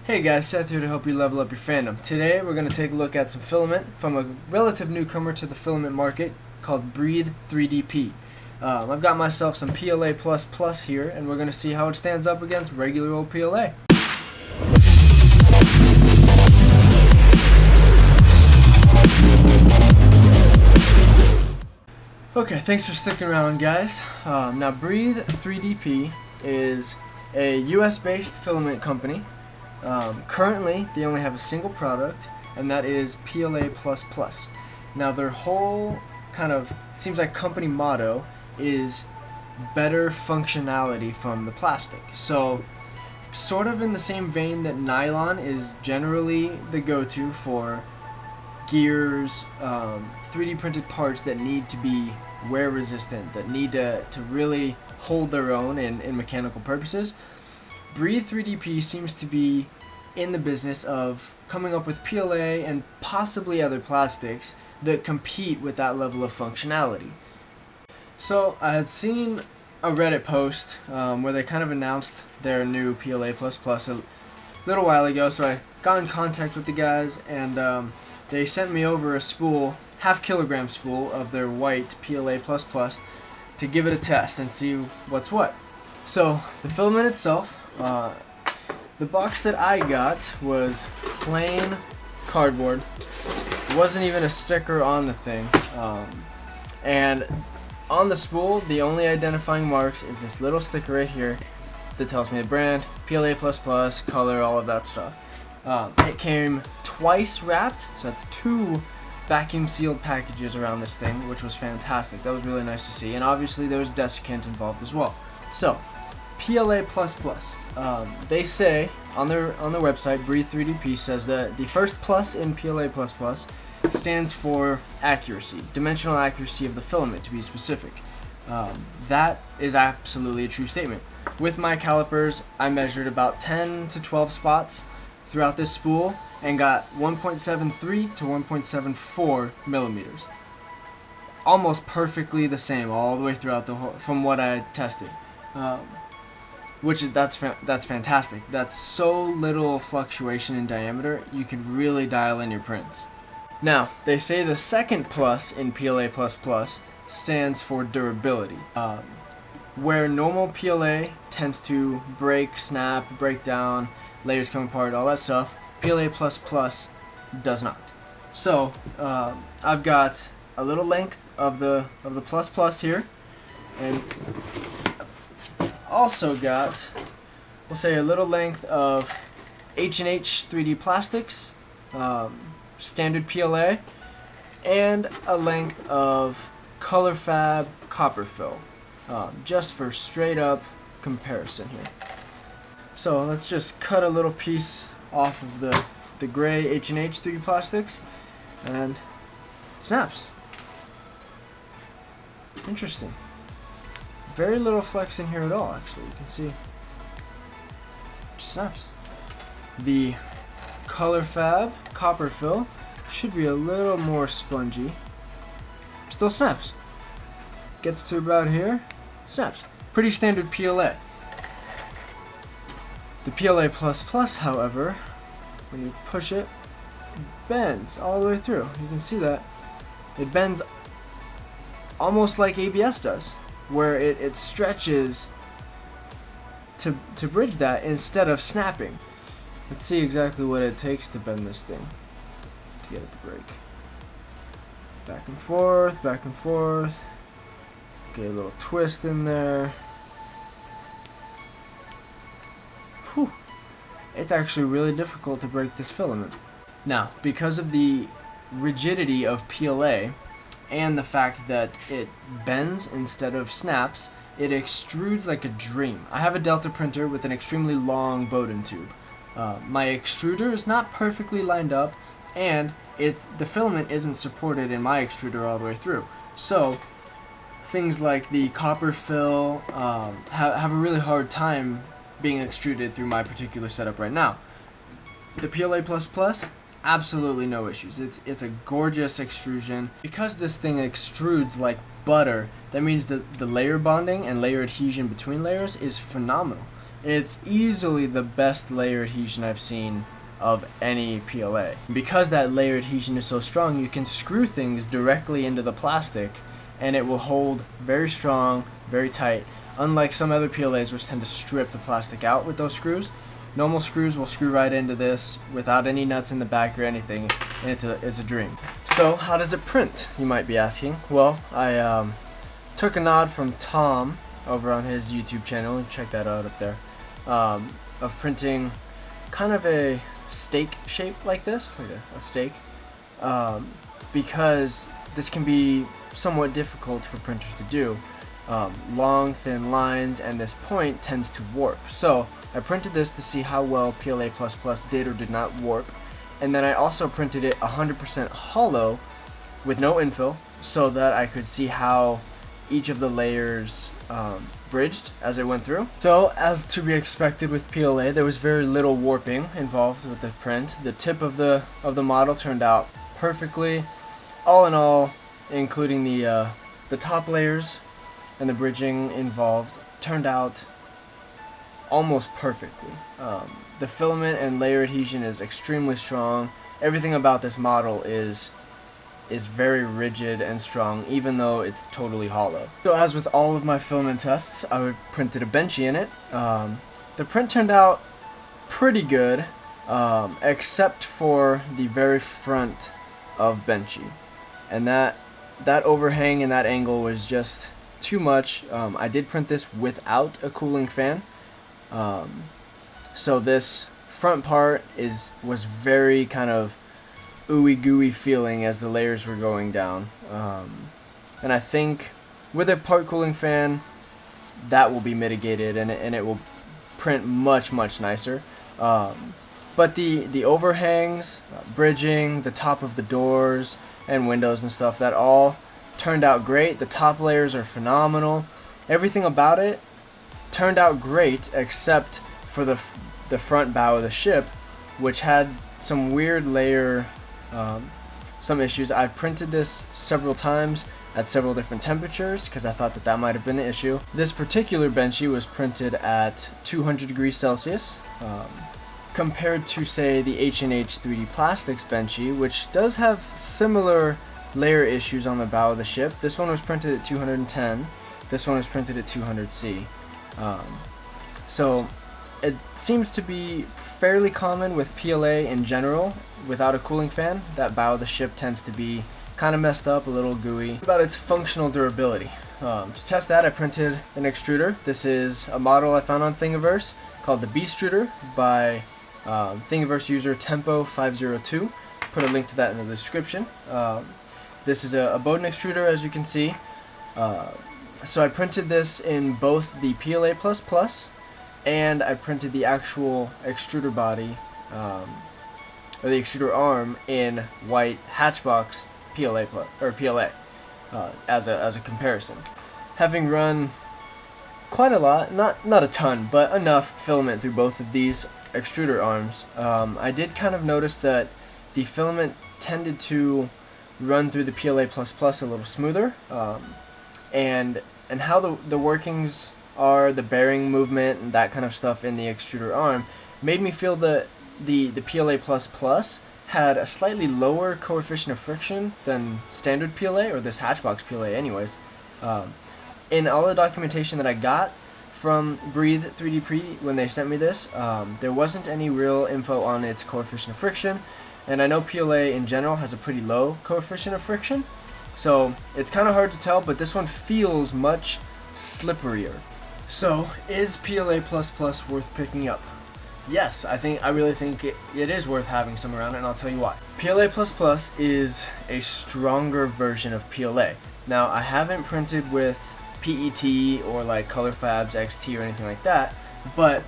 Hey guys, Seth here to help you level up your fandom. Today we're going to take a look at some filament from a relative newcomer to the filament market called Breathe 3DP. I've got myself some PLA++ here, and we're going to see how it stands up against regular old PLA. Okay, thanks for sticking around, guys. Now Breathe 3DP is a US-based filament company. Currently, they only have a single product, and that is PLA++. Now, their whole seems like company motto is better functionality from the plastic. So, sort of in the same vein that nylon is generally the go-to for gears, 3D printed parts that need to be wear resistant, that need to really hold their own in mechanical purposes. Breathe 3DP seems to be in the business of coming up with PLA and possibly other plastics that compete with that level of functionality. So I had seen a Reddit post where they kind of announced their new PLA++ a little while ago, so I got in contact with the guys, and they sent me over a spool, half-kilogram spool of their white PLA++ to give it a test and see what's what. So the filament itself, the box that I got was plain cardboard. There wasn't even a sticker on the thing, and on the spool the only identifying marks is this little sticker right here that tells me the brand, PLA++, color, all of that stuff. It came twice wrapped, so that's 2 vacuum sealed packages around this thing, which was fantastic. That was really nice to see, and obviously there was desiccant involved as well. So PLA++, they say on their website, Breathe 3DP says that the first plus in PLA++ stands for accuracy, dimensional accuracy of the filament, to be specific. That is absolutely a true statement. With my calipers, I measured about 10 to 12 spots throughout this spool and got 1.73 to 1.74 millimeters. Almost perfectly the same all the way throughout the whole, from what I tested. That's fantastic. That's so little fluctuation in diameter, you could really dial in your prints. Now, they say the second plus in PLA++ stands for durability. Where normal PLA tends to break, snap, break down, layers come apart, all that stuff, PLA++ does not. So, I've got a little length of the plus here, and also got, we'll say, a little length of H&H 3D plastics, standard PLA, and a length of Color Fab copper fill, just for straight up comparison here. So let's just cut a little piece off of the gray H&H 3D plastics, and it snaps. Interesting. Very little flex in here at all, actually. You can see it just snaps. The Color Fab copper fill should be a little more spongy. Still snaps. Gets to about here, snaps. Pretty standard PLA. The PLA++, however, when you push it, it bends all the way through. You can see that. It bends almost like ABS does, where it stretches to bridge that instead of snapping. Let's see exactly what it takes to bend this thing to get it to break. Back and forth, back and forth. Get a little twist in there. Whew. It's actually really difficult to break this filament. Now, because of the rigidity of PLA and the fact that it bends instead of snaps, it extrudes like a dream. I have a Delta printer with an extremely long Bowden tube. My extruder is not perfectly lined up, and the filament isn't supported in my extruder all the way through. So things like the copper fill have a really hard time being extruded through my particular setup right now. The PLA++, absolutely no issues. It's a gorgeous extrusion. Because this thing extrudes like butter, that means that the layer bonding and layer adhesion between layers is phenomenal. It's easily the best layer adhesion I've seen of any PLA. Because that layer adhesion is so strong, you can screw things directly into the plastic and it will hold very strong, very tight. Unlike some other PLAs which tend to strip the plastic out with those screws, normal screws will screw right into this without any nuts in the back or anything, and it's a dream. So how does it print, you might be asking? Well, I took a nod from Tom over on his YouTube channel, check that out up there, of printing kind of a steak shape like this, like a steak, because this can be somewhat difficult for printers to do. Long, thin lines, and this point tends to warp. So I printed this to see how well PLA++ did or did not warp, and then I also printed it 100% hollow with no infill so that I could see how each of the layers bridged as it went through. So, as to be expected with PLA, there was very little warping involved with the print. The tip of the model turned out perfectly. All in all, including the top layers and the bridging involved, turned out almost perfectly. The filament and layer adhesion is extremely strong. Everything about this model is very rigid and strong, even though it's totally hollow. So as with all of my filament tests, I printed a benchy in it. The print turned out pretty good, except for the very front of benchy, and that overhang and that angle was just too much. I did print this without a cooling fan, so this front part was very kind of ooey gooey feeling as the layers were going down, and I think with a part cooling fan that will be mitigated and it will print much nicer. But the overhangs, bridging, the top of the doors and windows and stuff, that all turned out great. The top layers are phenomenal. Everything about it turned out great except for the front bow of the ship, which had some weird layer, some issues. I printed this several times at several different temperatures because I thought that might have been the issue. This particular benchy was printed at 200 degrees Celsius, compared to, say, the H&H 3D Plastics benchy, which does have similar layer issues on the bow of the ship. This one was printed at 210. This one was printed at 200C. So it seems to be fairly common with PLA in general. Without a cooling fan, that bow of the ship tends to be kind of messed up, a little gooey. About its functional durability. To test that, I printed an extruder. This is a model I found on Thingiverse called the Beastruder by Thingiverse user Tempo502. Put a link to that in the description. This is a Bowden extruder, as you can see. So I printed this in both the PLA++, and I printed the actual extruder body, or the extruder arm, in white Hatchbox PLA, as a comparison. Having run quite a lot, not a ton, but enough filament through both of these extruder arms, I did kind of notice that the filament tended to run through the PLA++ a little smoother, and how the workings are, the bearing movement and that kind of stuff in the extruder arm made me feel that the PLA++ had a slightly lower coefficient of friction than standard PLA, or this Hatchbox PLA anyways. In all the documentation that I got from Breathe 3D Pre when they sent me this, there wasn't any real info on its coefficient of friction, and I know PLA in general has a pretty low coefficient of friction, so it's kind of hard to tell, but this one feels much slipperier. So, is PLA++ worth picking up? Yes, I really think it is worth having some around, and I'll tell you why. PLA++ is a stronger version of PLA. Now, I haven't printed with PET or like ColorFabs XT or anything like that, but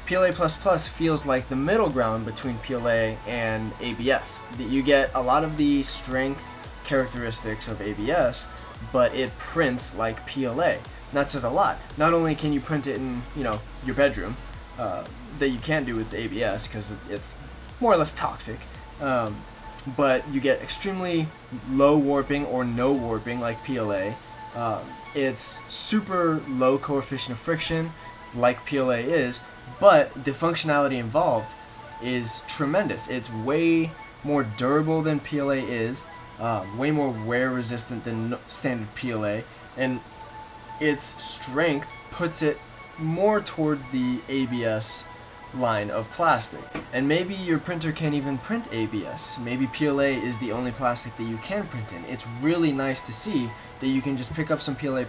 PLA++ feels like the middle ground between PLA and ABS. You get a lot of the strength characteristics of ABS, but it prints like PLA. And that says a lot. Not only can you print it in, your bedroom, that you can't do with ABS because it's more or less toxic, but you get extremely low warping or no warping like PLA. It's super low coefficient of friction like PLA is, but the functionality involved is tremendous. It's way more durable than PLA is, way more wear resistant than standard PLA, and its strength puts it more towards the ABS line of plastic. And maybe your printer can't even print ABS. Maybe PLA is the only plastic that you can print in. It's really nice to see that you can just pick up some PLA++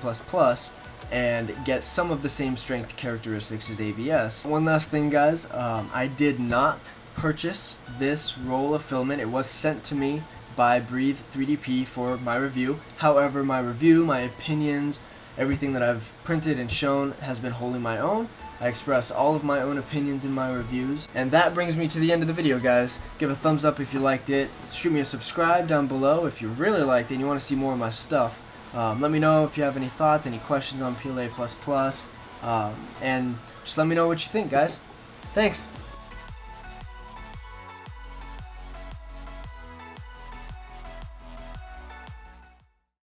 and get some of the same strength characteristics as ABS. One last thing, guys, I did not purchase this roll of filament. It was sent to me by Breathe 3DP for my review. However, my review, my opinions, everything that I've printed and shown has been wholly my own. I express all of my own opinions in my reviews. And that brings me to the end of the video, guys. Give a thumbs up if you liked it. Shoot me a subscribe down below if you really liked it and you want to see more of my stuff. Let me know if you have any thoughts, any questions on PLA++, and just let me know what you think, guys. Thanks.